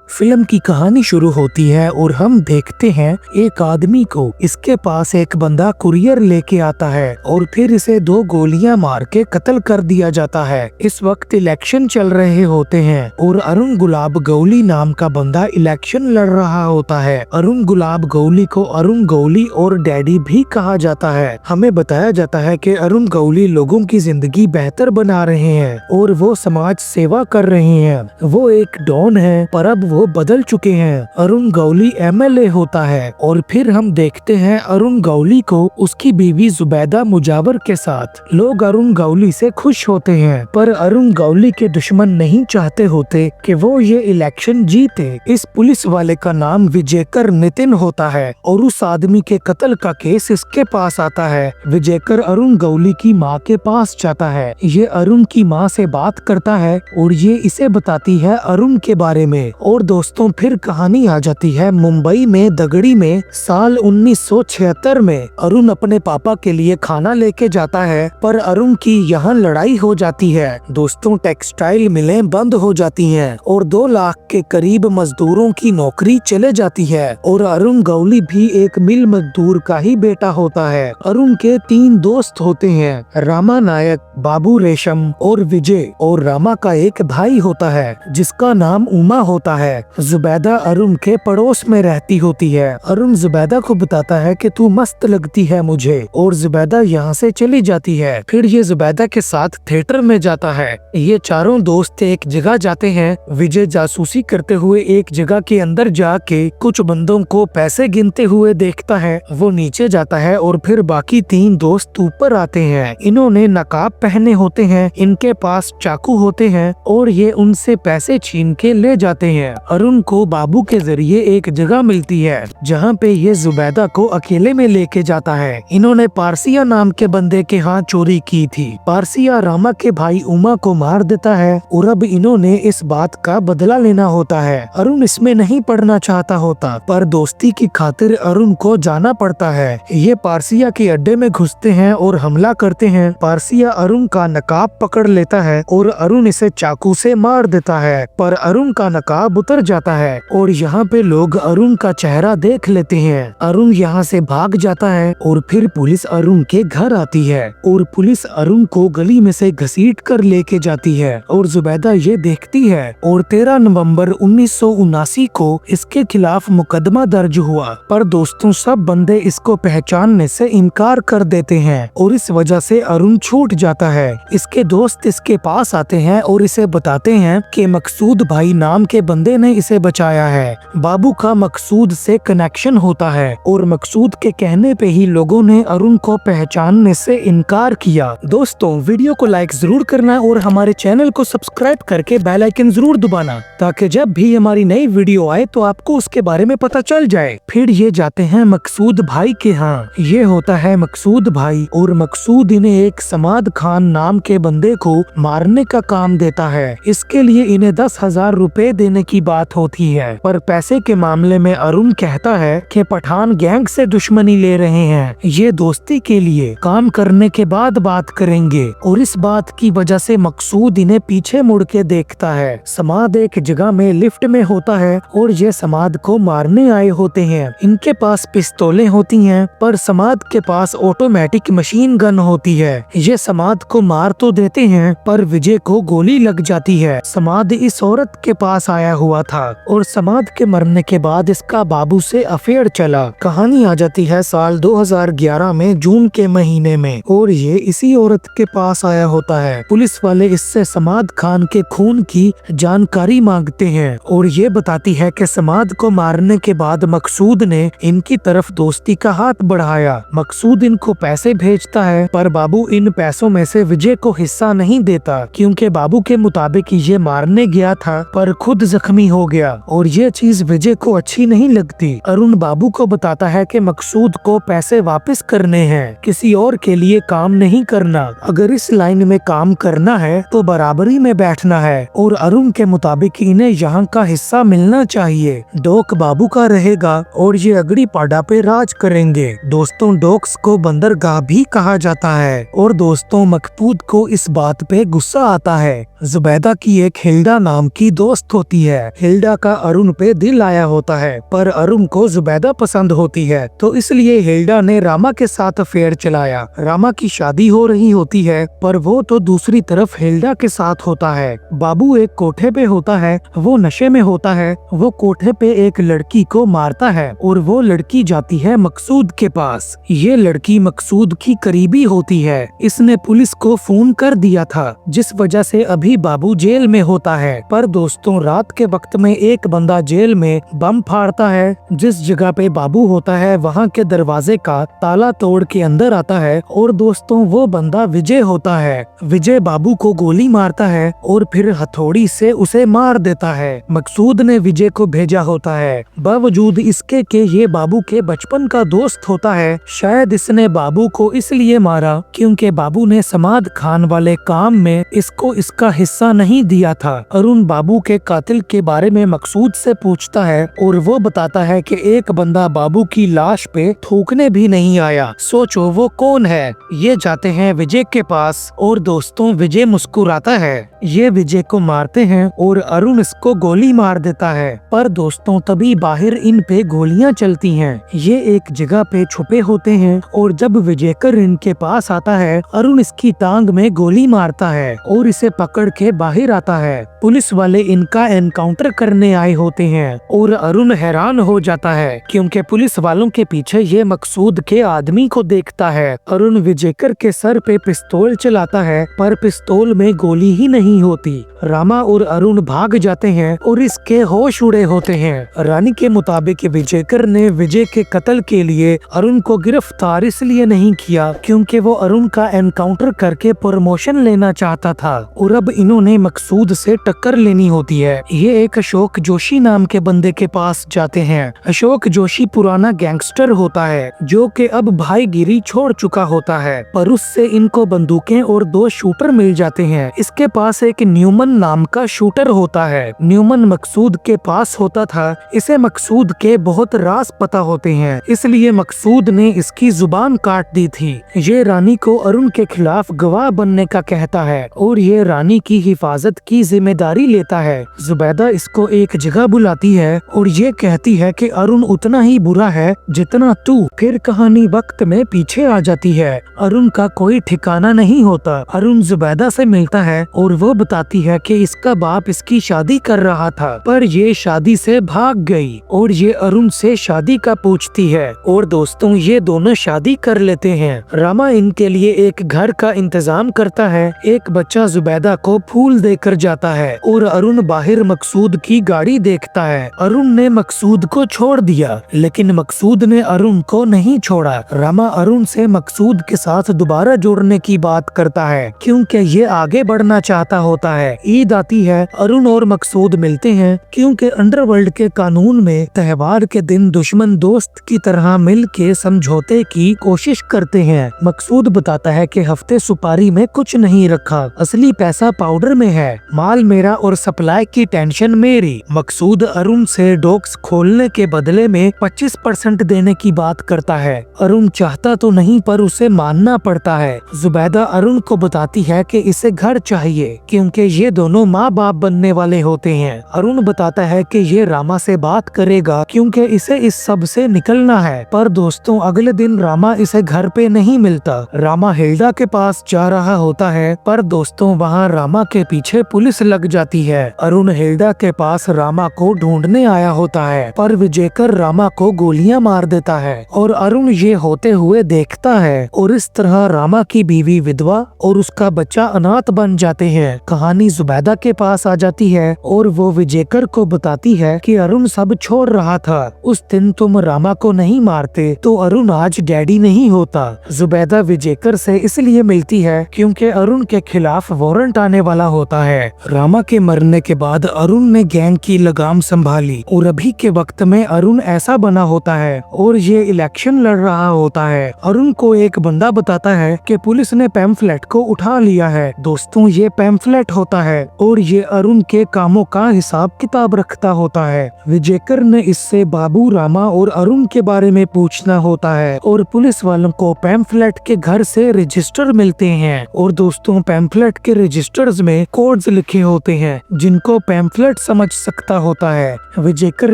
Film की कहानी शुरू होती है और हम देखते हैं एक आदमी को। इसके पास एक बंदा कुरियर लेके आता है और फिर इसे 2 गोलियां मार के कत्ल कर दिया जाता है। इस वक्त इलेक्शन चल रहे होते हैं और अरुण गुलाब गौली नाम का बंदा इलेक्शन लड़ रहा होता है। अरुण गुलाब गौली को अरुण गौली और डैडी भी कहा जाता है। हमें बताया जाता है कि अरुण गौली लोगों की जिंदगी बेहतर बना रहे हैं और वो समाज सेवा कर रहे हैं। वो एक डॉन है पर अब वो बदल चुके हैं। अरुण गौली एमएलए होता है और फिर हम देखते हैं अरुण गौली को उसकी बीवी जुबैदा मुजावर के साथ। लोग अरुण गौली से खुश होते हैं पर अरुण गौली के दुश्मन नहीं चाहते होते कि वो ये इलेक्शन जीते। इस पुलिस वाले का नाम विजेकर नितिन होता है और उस आदमी के कत्ल का केस इसके पास आता है। विजेकर अरुण गौली की माँ के पास जाता है। ये अरुण की माँ से बात करता है और ये इसे बताती है अरुण के बारे में। और दोस्तों फिर कहानी आ जाती है मुंबई में दगड़ी में साल 1976 में। अरुण अपने पापा के लिए खाना लेके जाता है पर अरुण की यहाँ लड़ाई हो जाती है। दोस्तों टेक्सटाइल मिलें बंद हो जाती हैं और 2 लाख के करीब मजदूरों की नौकरी चले जाती है और अरुण गौली भी एक मिल मजदूर का ही बेटा होता है। अरुण के 3 दोस्त होते हैं, रामा नायक, बाबू रेशम और विजय। और रामा का एक भाई होता है जिसका नाम उमा होता है। जुबैदा अरुण के पड़ोस में रहती होती है। अरुण जुबैदा को बताता है कि तू मस्त लगती है मुझे और जुबैदा यहाँ से चली जाती है। फिर ये जुबैदा के साथ थिएटर में जाता है। ये चारों दोस्त एक जगह जाते हैं। विजय जासूसी करते हुए एक जगह के अंदर जाके कुछ बंदों को पैसे गिनते हुए देखता है। वो नीचे जाता है और फिर बाकी 3 दोस्त ऊपर आते हैं। इन्होंने नकाब पहने होते हैं, इनके पास चाकू होते हैं और ये उनसे पैसे छीन के ले जाते हैं। अरुण को बाबू के जरिए एक जगह मिलती है जहाँ पे ये जुबैदा को अकेले में लेके जाता है। इन्होंने पारसिया नाम के बंदे के हाथ चोरी की थी। पारसिया रामा के भाई उमा को मार देता है और अब इन्होंने इस बात का बदला लेना होता है। अरुण इसमें नहीं पढ़ना चाहता होता पर दोस्ती की खातिर अरुण को जाना पड़ता है। ये पारसिया के अड्डे में घुसते हैं और हमला करते हैं। पारसिया अरुण का नकाब पकड़ लेता है और अरुण इसे चाकू से मार देता है पर अरुण का नकाब उतर जाता है और यहाँ पे लोग अरुण का चेहरा देख लेते हैं। अरुण यहाँ से भाग जाता है और फिर पुलिस अरुण के घर आती है और पुलिस अरुण को गली में से घसीट कर लेके जाती है और जुबैदा ये देखती है और 13 नवंबर 1979 को इसके खिलाफ मुकदमा दर्ज हुआ पर दोस्तों सब बंदे इसको पहचानने से इनकार कर देते हैं और इस वजह से अरुण छूट जाता है। इसके दोस्त इसके पास आते हैं और इसे बताते हैं कि मकसूद भाई नाम के बंदे ने इसे बचाया है। बाबू का मकसूद से कनेक्शन होता है और मकसूद के कहने पे ही लोगों ने अरुण को पहचानने से इनकार किया। दोस्तों वीडियो को लाइक जरूर करना और हमारे चैनल को सब्सक्राइब करके बेल आइकन जरूर दबाना ताकि जब भी हमारी नई वीडियो आए तो आपको उसके बारे में पता चल जाए। फिर ये जाते हैं मकसूद भाई के यहाँ। ये होता है मकसूद भाई और मकसूद इन्हें एक समाद खान नाम के बंदे को मारने का काम देता है। इसके लिए इन्हें 10,000 रुपए देने की बात होती है पर पैसे के मामले में अरुण कहता है कि पठान गैंग से दुश्मनी ले रहे हैं, ये दोस्ती के लिए काम करने के बाद बात करेंगे। और इस बात की वजह से मकसूद इन्हें पीछे मुड़ के देखता है। समाद एक जगह में लिफ्ट में होता है और ये समाद को मारने आए होते हैं। इनके पास पिस्तौलें होती हैं पर समाद के पास ऑटोमेटिक मशीन गन होती है। ये समाद को मार तो देते हैं पर विजय को गोली लग जाती है। समाद इस औरत के पास आया हुआ था और समाद के मरने के बाद इसका बाबू से अफेयर चला। कहानी आ जाती है साल 2011 में जून के महीने में और ये इसी औरत के पास आया होता है। पुलिस वाले इससे समाद खान के खून की जानकारी मांगते हैं और ये बताती है कि समाद को मारने के बाद मकसूद ने इनकी तरफ दोस्ती का हाथ बढ़ाया। मकसूद इनको पैसे भेजता है पर बाबू इन पैसों में से विजय को हिस्सा नहीं देता क्योंकि बाबू के मुताबिक ये मारने गया था पर खुद जख्मी हो गया और ये चीज विजय को अच्छी नहीं लगती। अरुण बाबू को बताता है कि मकसूद को पैसे वापस करने हैं, किसी और के लिए काम नहीं करना। अगर इस लाइन में काम करना है तो बराबरी में बैठना है और अरुण के मुताबिक इन्हें यहाँ का हिस्सा मिलना चाहिए। डोक बाबू का रहेगा और ये अगड़ी पाड़ा पे राज करेंगे। दोस्तों डोक्स को बंदरगाह भी कहा जाता है और दोस्तों मकसूद को इस बात पे गुस्सा आता है। जुबैदा की एक हिल्डा नाम की दोस्त होती है। हिल्डा का अरुण पे दिल आया होता है, पर अरुण को जुबैदा पसंद होती है, तो इसलिए हिल्डा ने रामा के साथ अफेयर चलाया। रामा की शादी हो रही होती है, पर वो तो दूसरी तरफ हिल्डा के साथ होता है। बाबू एक कोठे पे होता है, वो नशे में होता है। वो कोठे पे एक लड़की को मारता है और वो लड़की जाती है मकसूद के पास। ये लड़की मकसूद की करीबी होती है। इसने पुलिस को फोन कर दिया था, जिस वजह से अभी बाबू जेल में होता है। पर दोस्तों, रात के वक्त में एक बंदा जेल में बम फाड़ता है। जिस जगह पे बाबू होता है वहाँ के दरवाजे का ताला तोड़ के अंदर आता है और दोस्तों, वो बंदा विजय होता है। विजय बाबू को गोली मारता है और फिर हथौड़ी से उसे मार देता है। मकसूद ने विजय को भेजा होता है, बावजूद इसके कि ये बाबू के बचपन का दोस्त होता है। शायद इसने बाबू को इसलिए मारा क्योंकि बाबू ने समाद खान वाले काम में इसको इसका हिस्सा नहीं दिया था। अरुण बाबू के कातिल के बारे में मकसूद से पूछता है और वो बताता है कि एक बंदा बाबू की लाश पे थूकने भी नहीं आया। सोचो वो कौन है। ये जाते हैं विजय के पास और दोस्तों, विजय मुस्कुराता है। ये विजय को मारते हैं और अरुण इसको गोली मार देता है। पर दोस्तों, तभी बाहर इन पे गोलियां चलती हैं। ये एक जगह पे छुपे होते हैं और जब विजयकर इनके पास आता है, अरुण इसकी टांग में गोली मारता है और इसे पकड़ के बाहर आता है। पुलिस वाले इनका एनकाउंटर करने आए होते हैं और अरुण हैरान हो जाता है क्योंकि पुलिस वालों के पीछे ये मकसूद के आदमी को देखता है। अरुण विजयकर के सर पे पिस्तौल चलाता है, पर पिस्तौल में गोली ही नहीं होती। रामा और अरुण भाग जाते हैं और इसके होश उड़े होते हैं। रानी के मुताबिक विजयकर ने विजय के कत्ल के लिए अरुण को गिरफ्तार इसलिए नहीं किया क्योंकि वो अरुण का एनकाउंटर करके प्रमोशन लेना चाहता था और अब इन्होंने मकसूद से टक्कर लेनी होती है। ये एक अशोक जोशी नाम के बंदे के पास जाते हैं। अशोक जोशी पुराना गैंगस्टर होता है जो कि अब भाईगिरी छोड़ चुका होता है, पर उससे इनको बंदूकें और 2 शूटर मिल जाते हैं। इसके पास एक न्यूमन नाम का शूटर होता है। न्यूमन मकसूद के पास होता था। इसे मकसूद के बहुत राज पता होते हैं, इसलिए मकसूद ने इसकी जुबान काट दी थी। ये रानी को अरुण के खिलाफ गवाह बनने का कहता है और ये रानी की हिफाजत की जिम्मेदारी लेता है। जुबैदा इसको एक जगह बुलाती है और ये कहती है कि अरुण उतना ही बुरा है जितना तू। फिर कहानी वक्त में पीछे आ जाती है। अरुण का कोई ठिकाना नहीं होता। अरुण जुबैदा से मिलता है और वो बताती है कि इसका बाप इसकी शादी कर रहा था, पर ये शादी से भाग गई और ये अरुण से शादी का पूछती है और दोस्तों, ये दोनों शादी कर लेते हैं। रामा इनके लिए एक घर का इंतजाम करता है। एक बच्चा जुबैदा को फूल देकर जाता है और अरुण बाहर मकसूद की गाड़ी देखता है। अरुण ने मकसूद को छोड़ दिया, लेकिन मकसूद ने अरुण को नहीं छोड़ा। रामा अरुण से मकसूद के साथ दोबारा जोड़ने की बात करता है क्योंकि ये आगे बढ़ना चाहता होता है। ईद आती है, अरुण और मकसूद मिलते हैं क्योंकि अंडरवर्ल्ड के कानून में त्योहार के दिन दुश्मन दोस्त की तरह मिल के समझौते की कोशिश करते हैं। मकसूद बताता है कि हफ्ते सुपारी में कुछ नहीं रखा, असली पैसा पाउडर में है, माल मेरा और सप्लाई की टेंशन मेरी। मकसूद अरुण से डॉक्स खोलने के बदले में 25% देने की बात करता है। अरुण चाहता तो नहीं, पर उसे मानना पड़ता है। जुबैदा अरुण को बताती है कि इसे घर चाहिए क्योंकि ये दोनों माँ बाप बनने वाले होते हैं। अरुण बताता है कि ये रामा से बात करेगा क्योंकि इसे इस सब से निकलना है। पर दोस्तों, अगले दिन रामा इसे घर पे नहीं मिलता। रामा हिल्डा के पास जा रहा होता है, पर दोस्तों, वहाँ रामा के पीछे पुलिस लग जाती है। अरुण हिल्डा के पास रामा को ढूंढने आया होता है, पर विजयकर रामा को गोलियां मार देता है और अरुण ये होते हुए देखता है और इस तरह रामा की बीवी विधवा और उसका बच्चा अनाथ बन जाते हैं। कहानी जुबैदा के पास आ जाती है और वो विजयकर को बताती है कि अरुण सब छोड़ रहा था। उस दिन तुम रामा को नहीं मारते तो अरुण आज डैडी नहीं होता। जुबैदा विजयकर से इसलिए मिलती है क्योंकि अरुण के खिलाफ वारंट आने वाला होता है। रामा के मरने के बाद अरुण ने गैंग की लगाम संभाली और अभी के वक्त में अरुण ऐसा बना होता है और ये इलेक्शन लड़ रहा होता है। अरुण को एक बंदा बताता है कि पुलिस ने पैम्फलेट को उठा लिया है। दोस्तों, ये पैम्फलेट होता है और ये अरुण के कामों का हिसाब किताब रखता होता है। विजयकर ने इससे बाबू, रामा और अरुण के बारे में पूछना होता है और पुलिस वालों को पैम्फलेट के घर से रजिस्टर मिलते हैं और दोस्तों, पैम्फलेट के रजिस्टर पेपर्स में कोड्स लिखे होते हैं जिनको पैम्फलेट समझ सकता होता है। विजेकर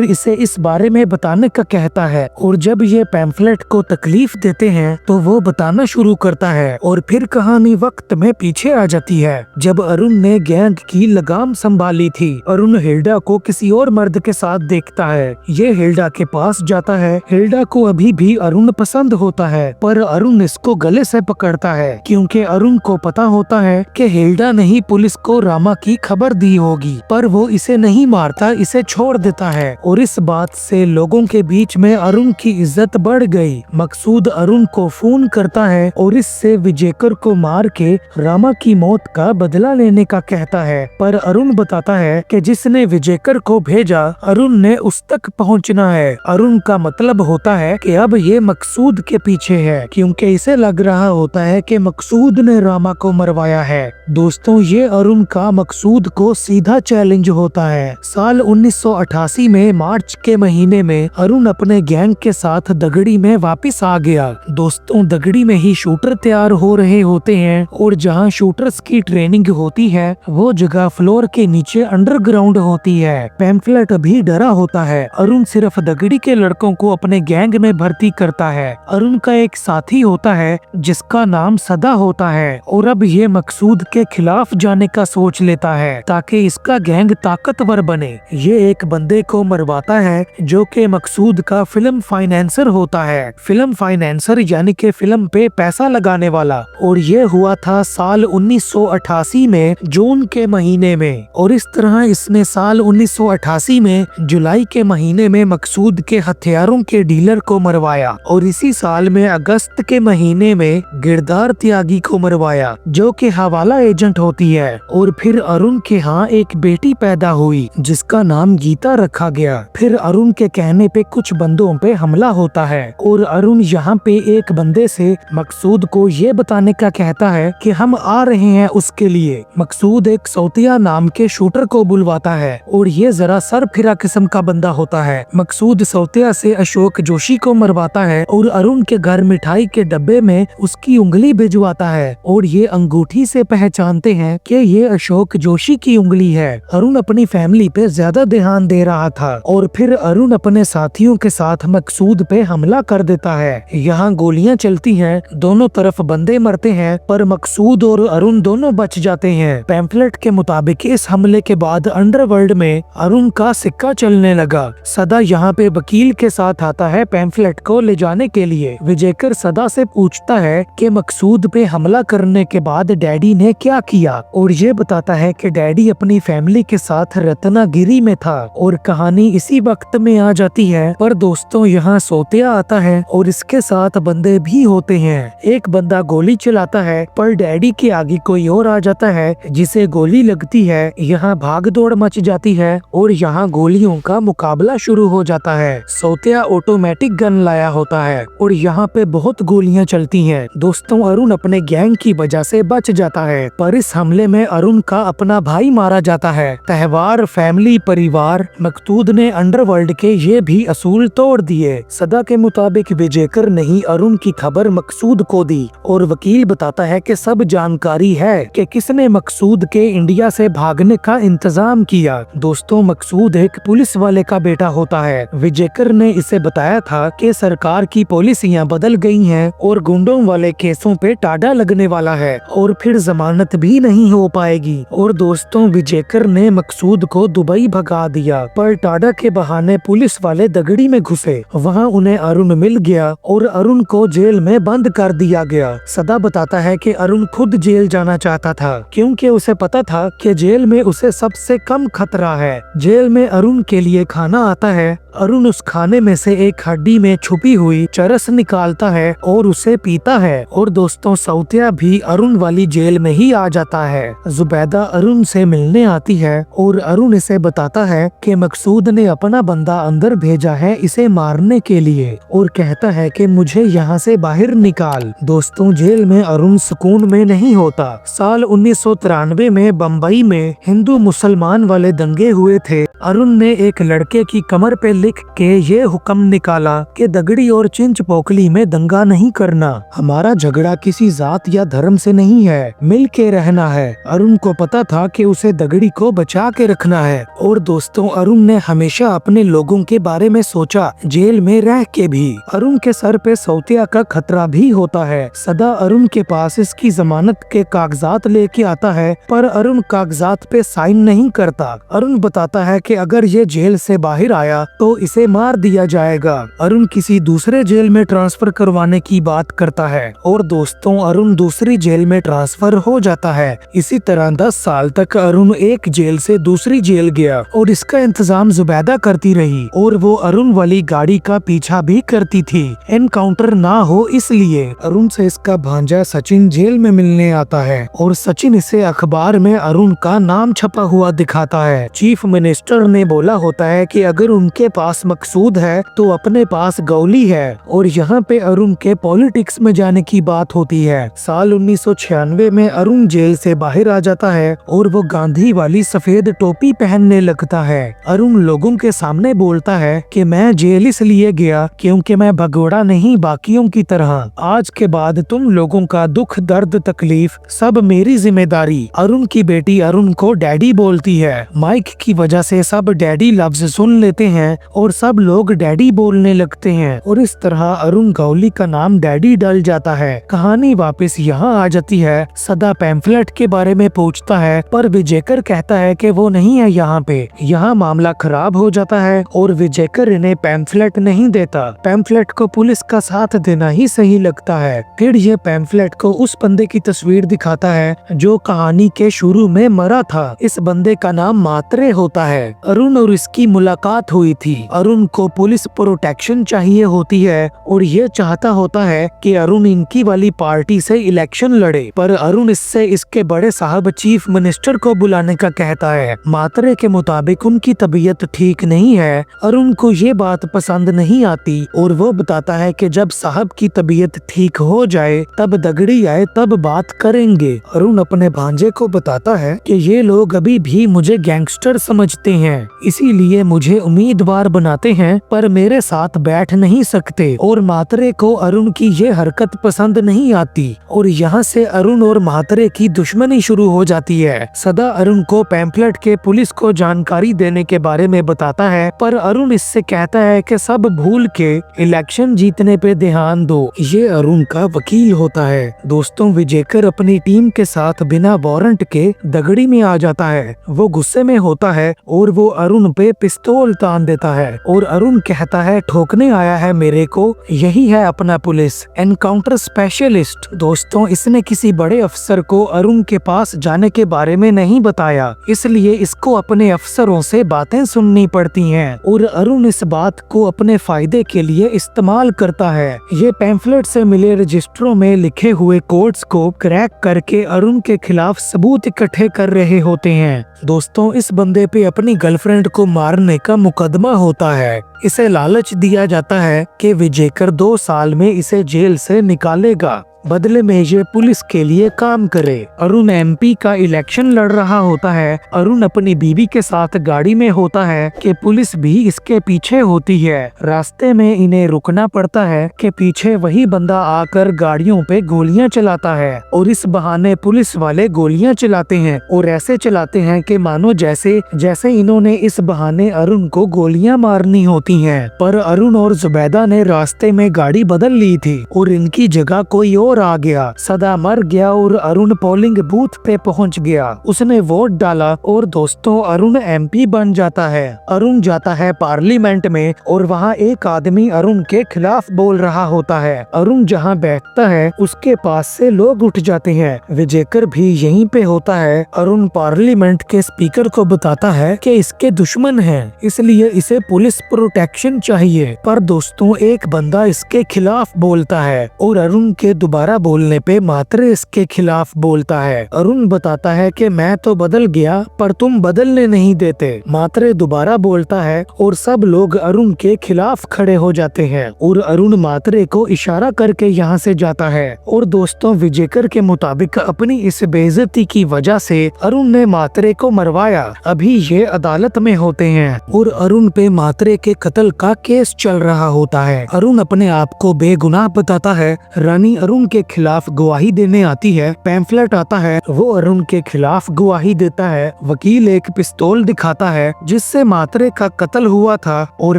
इसे इस बारे में बताने का कहता है और जब ये पैम्फलेट को तकलीफ देते हैं तो वो बताना शुरू करता है और फिर कहानी वक्त में पीछे आ जाती है। जब अरुण ने गैंग की लगाम संभाली थी, अरुण हिल्डा को किसी और मर्द के साथ देखता है। ये हिल्डा के पास जाता है। हिल्डा को अभी भी अरुण पसंद होता है पर अरुण इसको गले से पकड़ता है क्योंकि अरुण को पता होता है कि हिल्डा ने ही पुलिस को रामा की खबर दी होगी, पर वो इसे नहीं मारता, इसे छोड़ देता है और इस बात से लोगों के बीच में अरुण की इज्जत बढ़ गई। मकसूद अरुण को फोन करता है और इससे विजेकर को मार के रामा की मौत का बदला लेने का कहता है, पर अरुण बताता है कि जिसने विजेकर को भेजा अरुण ने उस तक पहुंचना है। अरुण का मतलब होता है कि अब ये मकसूद के पीछे है क्योंकि इसे लग रहा होता है कि मकसूद ने रामा को मरवाया है। दोस्तों, ये अरुण का मकसूद को सीधा चैलेंज होता है। साल 1988 में मार्च के महीने में अरुण अपने गैंग के साथ दगड़ी में वापस आ गया। दोस्तों, दगड़ी में ही शूटर तैयार हो रहे होते हैं और जहां शूटर्स की ट्रेनिंग होती है वो जगह फ्लोर के नीचे अंडरग्राउंड होती है। पैम्फलेट अभी डरा होता है। अरुण सिर्फ दगड़ी के लड़कों को अपने गैंग में भर्ती करता है। अरुण का एक साथी होता है जिसका नाम सदा होता है और अब ये मकसूद के खिलाफ जाने का सोच लेता है ताकि इसका गैंग ताकतवर बने। ये एक बंदे को मरवाता है जो कि मकसूद का फिल्म फाइनेंसर होता है। फिल्म फाइनेंसर यानी कि फिल्म पे पैसा लगाने वाला, और ये हुआ था साल 1988 में जून के महीने में। और इस तरह इसने साल 1988 में जुलाई के महीने में मकसूद के हथियारों के डीलर को मरवाया और इसी साल में अगस्त के महीने में गिरदार त्यागी को मरवाया जो कि हवाला एजेंट होती है। और फिर अरुण के यहाँ एक बेटी पैदा हुई जिसका नाम गीता रखा गया। फिर अरुण के कहने पे कुछ बंदों पे हमला होता है और अरुण यहाँ पे एक बंदे से मकसूद को ये बताने का कहता है कि हम आ रहे हैं उसके लिए। मकसूद एक सौतिया नाम के शूटर को बुलवाता है और ये जरा सर फिरा किस्म का बंदा होता है। मकसूद सौतिया से अशोक जोशी को मरवाता है और अरुण के घर मिठाई के डब्बे में उसकी उंगली भिजवाता है और ये अंगूठी से पहचानते हैं कि ये अशोक जोशी की उंगली है। अरुण अपनी फैमिली पे ज्यादा ध्यान दे रहा था और फिर अरुण अपने साथियों के साथ मकसूद पे हमला कर देता है। यहाँ गोलियां चलती हैं, दोनों तरफ बंदे मरते हैं पर मकसूद और अरुण दोनों बच जाते हैं। पैम्फलेट के मुताबिक इस हमले के बाद अंडरवर्ल्ड में अरुण का सिक्का चलने लगा। सदा यहाँ पे वकील के साथ आता है पैम्फलेट को ले जाने के लिए। विजेकर सदा से पूछता है कि मकसूद पे हमला करने के बाद डैडी ने क्या किया और ये बताता है कि डैडी अपनी फैमिली के साथ रत्नागिरी में था और कहानी इसी वक्त में आ जाती है। पर दोस्तों, यहाँ सोतिया आता है और इसके साथ बंदे भी होते हैं। एक बंदा गोली चलाता है पर डैडी के आगे कोई और आ जाता है जिसे गोली लगती है। यहाँ भाग दौड़ मच जाती है और यहाँ गोलियों का मुकाबला शुरू हो जाता है। सोतिया ऑटोमेटिक गन लाया होता है और यहाँ पे बहुत गोलियां चलती हैं। दोस्तों, अरुण अपने गैंग की वजह से बच जाता है पर इस हमले में अरुण का अपना भाई मारा जाता है। त्योहार, फैमिली, परिवार, मकसूद ने अंडरवर्ल्ड के ये भी असूल तोड़ दिए। सदा के मुताबिक विजेकर ने ही अरुण की खबर मकसूद को दी और वकील बताता है कि सब जानकारी है कि किसने मकसूद के इंडिया से भागने का इंतजाम किया। दोस्तों, मकसूद एक पुलिस वाले का बेटा होता है। विजेकर ने इसे बताया था कि सरकार की पॉलिसियां बदल गई हैं और गुंडों वाले केसों पे टाडा लगने वाला है और फिर जमानत भी नहीं हो पाएगी। और दोस्तों, विजेकर ने मकसूद को दुबई भगा दिया पर टाडा के बहाने पुलिस वाले दगड़ी में घुसे। वहाँ उन्हें अरुण मिल गया और अरुण को जेल में बंद कर दिया गया। सदा बताता है कि अरुण खुद जेल जाना चाहता था क्योंकि उसे पता था कि जेल में उसे सबसे कम खतरा है। जेल में अरुण के लिए खाना आता है। अरुण उस खाने में से एक हड्डी में छुपी हुई चरस निकालता है और उसे पीता है। और दोस्तों, सौतिया भी अरुण वाली जेल में ही आ जाता है। जुबैदा अरुण से मिलने आती है और अरुण इसे बताता है कि मकसूद ने अपना बंदा अंदर भेजा है इसे मारने के लिए और कहता है कि मुझे यहाँ से बाहर निकाल। दोस्तों, जेल में अरुण सुकून में नहीं होता। साल 1993 में बम्बई में हिंदू मुसलमान वाले दंगे हुए थे। अरुण ने एक लड़के की कमर पे लिख के ये हुक्म निकाला कि दगड़ी और चिंच पोकली में दंगा नहीं करना। हमारा झगड़ा किसी जात या धर्म से नहीं है, मिल के रहना है। है। अरुण को पता था कि उसे दगड़ी को बचा के रखना है। और दोस्तों, अरुण ने हमेशा अपने लोगों के बारे में सोचा, जेल में रह के भी। अरुण के सर पे सौतिया का खतरा भी होता है। सदा अरुण के पास इसकी जमानत के कागजात लेके आता है, पर अरुण कागजात पे साइन नहीं करता। अरुण बताता है कि अगर ये जेल से बाहर आया तो इसे मार दिया जाएगा। अरुण किसी दूसरे जेल में ट्रांसफर करवाने की बात करता है और दोस्तों, अरुण दूसरी जेल में ट्रांसफर हो जाता है। इसी तरह 10 साल तक अरुण एक जेल से दूसरी जेल गया और इसका इंतजाम जुबैदा करती रही और वो अरुण वाली गाड़ी का पीछा भी करती थी, एनकाउंटर ना हो इसलिए। अरुण से इसका भांजा सचिन जेल में मिलने आता है और सचिन इसे अखबार में अरुण का नाम छपा हुआ दिखाता है। चीफ मिनिस्टर ने बोला होता है कि अगर उनके पास मकसूद है तो अपने पास गौली है और यहाँ पे अरुण के पॉलिटिक्स में जाने की बात होती है। साल 1996 में अरुण जेल से बाहर आ जाता है और वो गांधी वाली सफेद टोपी पहनने लगता है। अरुण लोगों के सामने बोलता है कि मैं जेल इसलिए गया क्योंकि मैं भगोड़ा नहीं बाकियों की तरह। आज के बाद तुम लोगों का दुख दर्द तकलीफ सब मेरी जिम्मेदारी। अरुण की बेटी अरुण को डैडी बोलती है। माइक की वजह से सब डैडी लफ्ज सुन लेते हैं और सब लोग डैडी बोलने लगते हैं और इस तरह अरुण गौली का नाम डैडी डल जाता है। कहानी वापस यहाँ आ जाती है। सदा पैम्फलेट के बारे में पूछता है पर विजयकर कहता है कि वो नहीं है यहाँ पे। यहाँ मामला खराब हो जाता है और विजयकर इन्हें पैम्फलेट नहीं देता। पैम्फलेट को पुलिस का साथ देना ही सही लगता है। फिर ये पैम्फलेट को उस बंदे की तस्वीर दिखाता है जो कहानी के शुरू में मरा था। इस बंदे का नाम मात्रे होता है। अरुण और इसकी मुलाकात हुई थी। अरुण को पुलिस प्रोटेक्शन चाहिए होती है और ये चाहता होता है कि अरुण इनकी वाली पार्टी से इलेक्शन लड़े, पर अरुण इससे इसके बड़े साहब चीफ मिनिस्टर को बुलाने का कहता है। मात्रे के मुताबिक उनकी तबीयत ठीक नहीं है। अरुण को ये बात पसंद नहीं आती और वो बताता है कि जब साहब की तबीयत ठीक हो जाए तब दगड़ी आए तब बात करेंगे। अरुण अपने भांजे को बताता है कि ये लोग अभी भी मुझे गैंगस्टर समझते हैं, इसीलिए मुझे उम्मीदवार बनाते हैं पर मेरे साथ बैठ नहीं सकते। और मात्रे को अरुण की ये हरकत पसंद नहीं आती और यहाँ से अरुण और मात्रे की दुश्मनी शुरू हो जाती है। सदा अरुण को पैम्फलेट के पुलिस को जानकारी देने के बारे में बताता है पर अरुण इससे कहता है कि सब भूल के इलेक्शन जीतने पे ध्यान दो। ये अरुण का वकील होता है। दोस्तों, विजयकर अपनी टीम के साथ बिना वारंट के दगड़ी में आ जाता है। वो गुस्से में होता है और वो अरुण पे पिस्तौल तान देता है और अरुण कहता है ठोकने आया है मेरे को, यही है अपना पुलिस एनकाउंटर स्पेशलिस्ट। दोस्तों, इसने किसी बड़े अफसर को अरुण के पास जाने के बारे में नहीं बताया, इसलिए इसको अपने अफसरों से बातें सुननी पड़ती हैं और अरुण इस बात को अपने फायदे के लिए इस्तेमाल करता है। ये पैम्फलेट से मिले रजिस्टरों में लिखे हुए कोड्स को क्रैक करके अरुण के खिलाफ सबूत इकट्ठे कर रहे होते हैं। दोस्तों, इस बंदे पे अपनी गर्लफ्रेंड को मारने का मुकदमा होता है। इसे लालच दिया जाता है कि विजयकर 2 साल में इसे जेल से निकालेगा, बदले में ये पुलिस के लिए काम करे। अरुण एमपी का इलेक्शन लड़ रहा होता है। अरुण अपनी बीवी के साथ गाड़ी में होता है कि पुलिस भी इसके पीछे होती है। रास्ते में इन्हें रुकना पड़ता है कि पीछे वही बंदा आकर गाड़ियों पे गोलियां चलाता है और इस बहाने पुलिस वाले गोलियां चलाते हैं और ऐसे चलाते हैं कि मानो जैसे जैसे इन्होंने इस बहाने अरुण को गोलियां मारनी होती हैं। पर अरुण और जुबैदा ने रास्ते में गाड़ी बदल ली थी और इनकी जगह कोई और आ गया। सदा मर गया और अरुण पोलिंग बूथ पे पहुंच गया। उसने वोट डाला और दोस्तों, अरुण एमपी बन जाता है। अरुण जाता है पार्लियामेंट में और वहाँ एक आदमी अरुण के खिलाफ बोल रहा होता है। अरुण जहाँ बैठता है उसके पास से लोग उठ जाते हैं। विजयकर भी यहीं पे होता है। अरुण पार्लियामेंट के स्पीकर को बताता है कि इसके दुश्मन हैं, इसलिए इसे पुलिस प्रोटेक्शन चाहिए। पर दोस्तों, एक बंदा इसके खिलाफ बोलता है और अरुण के दोबारा बोलने पे मात्रे इसके खिलाफ बोलता है। अरुण बताता है कि मैं तो बदल गया पर तुम बदलने नहीं देते। मात्रे दोबारा बोलता है और सब लोग अरुण के खिलाफ खड़े हो जाते हैं और अरुण मात्रे को इशारा करके यहाँ से जाता है। और दोस्तों, विजयकर के मुताबिक अपनी इस बेइज्जती की वजह से अरुण ने मात्रे को मरवाया। अभी ये अदालत में होते हैं और अरुण पे मात्रे के कत्ल का केस चल रहा होता है। अरुण अपने आप को बेगुनाह बताता है। रानी अरुण के खिलाफ गवाही देने आती है। पैम्फलेट आता है, वो अरुण के खिलाफ गवाही देता है। वकील एक पिस्तौल दिखाता है जिससे मात्रे का कत्ल हुआ था और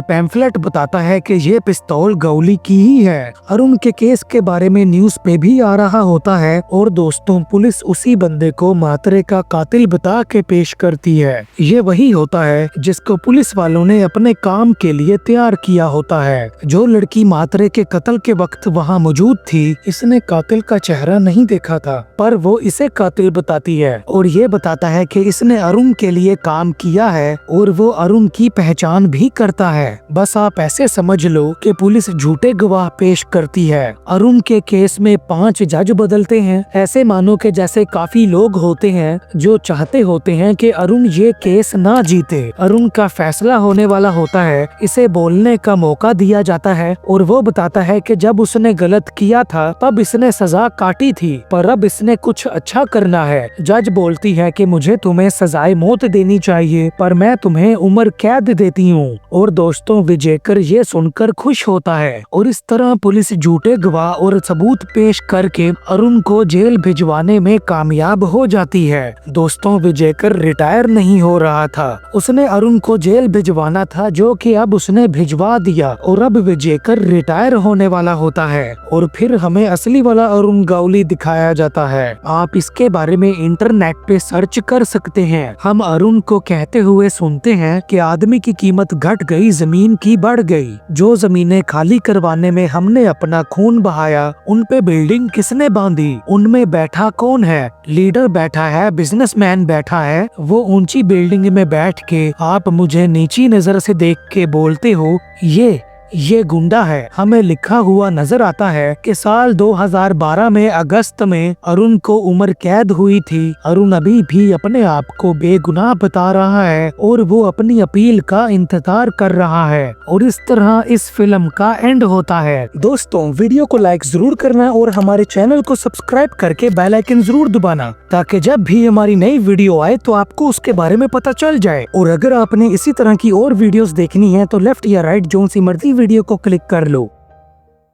पैम्फलेट बताता है कि ये पिस्तौल गौली की ही है। अरुण के केस के बारे में न्यूज़ पे भी आ रहा होता है और दोस्तों पुलिस उसी बंदे को मात्रे का कातिल बता के पेश करती है। ये वही होता है जिसको पुलिस वालों ने अपने काम के लिए तैयार किया होता है। जो लड़की मात्रे के कत्ल के वक्त वहाँ मौजूद थी, इसने कातिल का चेहरा नहीं देखा था, पर वो इसे कातिल बताती है और ये बताता है कि इसने अरुण के लिए काम किया है और वो अरुण की पहचान भी करता है। बस आप ऐसे समझ लो कि पुलिस झूठे गवाह पेश करती है। अरुण के केस में 5 जज बदलते हैं। ऐसे मानो कि जैसे काफी लोग होते हैं जो चाहते होते हैं कि अरुण ये केस ना जीते। अरुण का फैसला होने वाला होता है, इसे बोलने का मौका दिया जाता है और वो बताता है कि जब उसने गलत किया था तब इसने सजा काटी थी, पर अब इसने कुछ अच्छा करना है। जज बोलती है कि मुझे तुम्हें सजाए मौत देनी चाहिए, पर मैं तुम्हें उम्र कैद देती हूँ। और दोस्तों विजेकर ये सुनकर खुश होता है और इस तरह पुलिस झूठे गवाह और सबूत पेश करके अरुण को जेल भिजवाने में कामयाब हो जाती है। दोस्तों विजेकर रिटायर नहीं हो रहा था, उसने अरुण को जेल भिजवाना था जो कि अब उसने भिजवा दिया और अब विजेकर रिटायर होने वाला होता है और फिर हमें असली वाला अरुण गौली दिखाया जाता है। आप इसके बारे में इंटरनेट पे सर्च कर सकते हैं। हम अरुण को कहते हुए सुनते हैं कि आदमी की कीमत घट गई, जमीन की बढ़ गई। जो जमीनें खाली करवाने में हमने अपना खून बहाया, उन पे बिल्डिंग किसने बांधी? उनमें बैठा कौन है? लीडर बैठा है, बिजनेसमैन बैठा है। वो ऊंची बिल्डिंग में बैठ के आप मुझे नीची नजर से देख के बोलते हो ये गुंडा है। हमें लिखा हुआ नजर आता है कि साल 2012 में अगस्त में अरुण को उम्र कैद हुई थी। अरुण अभी भी अपने आप को बेगुनाह बता रहा है और वो अपनी अपील का इंतजार कर रहा है और इस तरह इस फिल्म का एंड होता है। दोस्तों वीडियो को लाइक जरूर करना और हमारे चैनल को सब्सक्राइब करके बेल आइकन जरूर दबाना, ताकि जब भी हमारी नई वीडियो आए तो आपको उसके बारे में पता चल जाए। और अगर आपने इसी तरह की और वीडियोस देखनी है तो लेफ्ट या राइट जोन सी मर्जी वीडियो को क्लिक कर लो।